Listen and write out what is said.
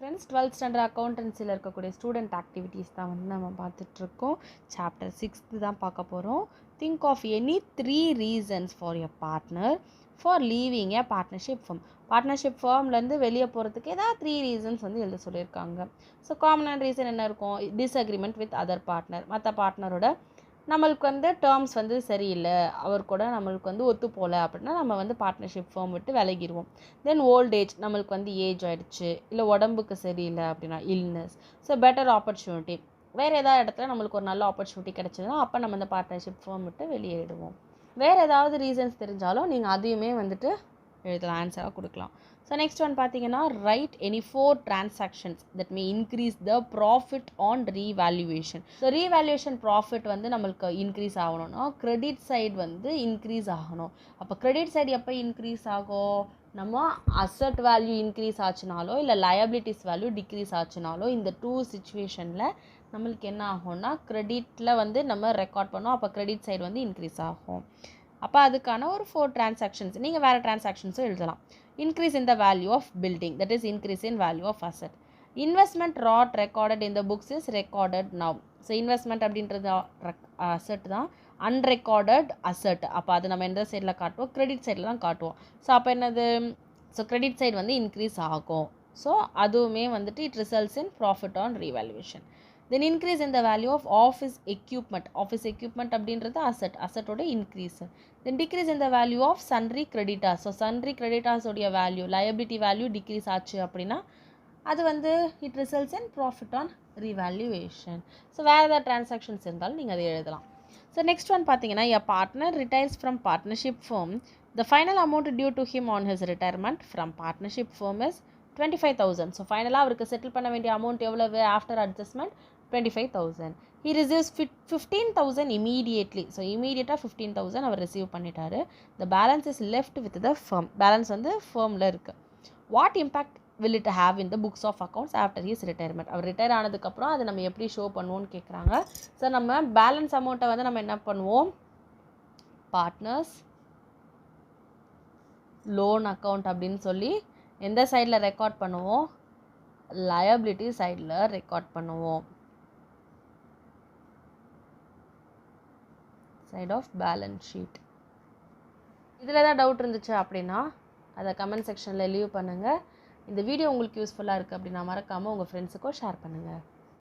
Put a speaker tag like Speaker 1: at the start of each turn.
Speaker 1: Friends 12th standard அக்கௌண்டன்சியில் இருக்கக்கூடிய student activities தான் வந்து நம்ம பார்த்துட்ருக்கோம். சாப்டர் 6 தான் பார்க்க போகிறோம். Think of any 3 reasons for your partner for leaving a partnership firm. Partnership ஃபார்ம்லேருந்து வெளியே போகிறதுக்கு ஏதாவது 3 ரீசன்ஸ் வந்து எழுத சொல்லியிருக்காங்க. ஸோ காமனான ரீசன் என்ன இருக்கும்? டிஸ்அக்ரிமெண்ட் வித் அதர் பார்ட்னர், மற்ற பார்ட்னரோட நம்மளுக்கு வந்து டேர்ம்ஸ் வந்து சரியில்லை, அவர் கூட நம்மளுக்கு வந்து ஒத்து போகல அப்படின்னா நம்ம வந்து பார்ட்னர்ஷிப் ஃபார்ம் விட்டு விலகிடுவோம். தென் ஓல்ட் ஏஜ், நம்மளுக்கு வந்து ஏஜ் ஆகிடுச்சு, இல்லை உடம்புக்கு சரியில்லை அப்படின்னா இல்னஸ். ஸோ பெட்டர் ஆப்பர்ச்சுனிட்டி, வேறு ஏதாவது இடத்துல நம்மளுக்கு ஒரு நல்ல ஆப்பர்ச்சுனிட்டி கிடச்சிதுன்னா அப்போ நம்ம இந்த பார்ட்னர்ஷிப் ஃபார்ம் விட்டு வெளியேடுவோம். வேறு ஏதாவது ரீசன்ஸ் தெரிஞ்சாலும் நீங்கள் அதையுமே வந்துட்டு எழுதலாம், ஆன்சராக கொடுக்கலாம். ஸோ நெக்ஸ்ட் ஒன் பார்த்தீங்கன்னா, right any 4 transactions that may increase the profit on revaluation. So revaluation profit வந்து நம்மளுக்கு இன்க்ரீஸ் ஆகணும்னா கிரெடிட் சைடு வந்து இன்க்ரீஸ் ஆகணும். அப்போ கிரெடிட் சைடு எப்போ இன்க்ரீஸ் ஆகும்? நம்ம அசட் வேல்யூ இன்க்ரீஸ் ஆச்சுனாலோ இல்லை லயபிலிட்டிஸ் வேல்யூ டிக்ரீஸ் ஆச்சுனாலோ இந்த 2 சிச்சுவேஷனில் நம்மளுக்கு என்ன ஆகும்னா கிரெடிட்டில் வந்து நம்ம ரெக்கார்ட் பண்ணோம், அப்போ கிரெடிட் சைடு வந்து இன்க்ரீஸ் ஆகும். அப்போ அதுக்கான ஒரு 4 transactions நீங்கள் வேறு டிரான்சாக்ஷன்ஸும் எழுதலாம். Increase in the value of building, that is increase in value of asset. Investment not recorded in the books is recorded now. So investment அப்படின்றது அசட் தான், அன்ரெக்கார்டட் அசட். அப்போ அது நம்ம எந்த சைடில் காட்டுவோம்? கிரெடிட் சைடில் தான் காட்டுவோம். ஸோ அப்போ என்னது? ஸோ கிரெடிட் சைடு வந்து இன்க்ரீஸ் ஆகும். ஸோ அதுவுமே வந்துட்டு it results in profit on revaluation. Then increase in the value of office equipment. Office equipment அப்படின்றது அசட்டோட increase. Then decrease in the value of sundry creditors. So sundry கிரெடிட்டார்ஸோடைய value, liability value decrease ஆச்சு அப்படின்னா அது வந்து it results in profit on revaluation. So வேறு ஏதாவது transactions இருந்தாலும் நீங்கள் அதை எழுதலாம். ஸோ நெக்ஸ்ட் ஒன் பார்த்தீங்கன்னா, எ partner retires from partnership firm, the final amount due to him on his retirement from partnership firm is 25,000. So ஃபைனலாக அவருக்கு செட்டில் பண்ண வேண்டிய அமௌண்ட் எவ்வளவு after adjustment? 25,000. he receives 15,000 immediately. So இமீடியட்டாக 15,000 அவர் ரிசீவ் பண்ணிட்டாரு. the balance is left with the firm. Balance வந்து ஃபேர்மில் இருக்குது. what impact will it have in the books of accounts after his retirement? Our retire ஆனதுக்கப்புறம் அதை நம்ம எப்படி show பண்ணுவோம்னு கேட்குறாங்க. ஸோ நம்ம பேலன்ஸ் அமௌண்ட்டை வந்து நம்ம என்ன பண்ணுவோம்? பார்ட்னர்ஸ் லோன் அக்கௌண்ட் அப்படின்னு சொல்லி எந்த சைடில் ரெக்கார்ட் பண்ணுவோம்? லயபிலிட்டி சைடில் ரெக்கார்ட் பண்ணுவோம். Side of balance sheet. இதில் ஏதாவது டவுட் இருந்துச்சு அப்படின்னா அதை கமெண்ட் செக்ஷனில் லீவ் பண்ணுங்கள். இந்த வீடியோ உங்களுக்கு யூஸ்ஃபுல்லாக இருக்குது அப்படின்னா மறக்காமல் உங்கள் ஃப்ரெண்ட்ஸுக்கும் ஷேர் பண்ணுங்கள்.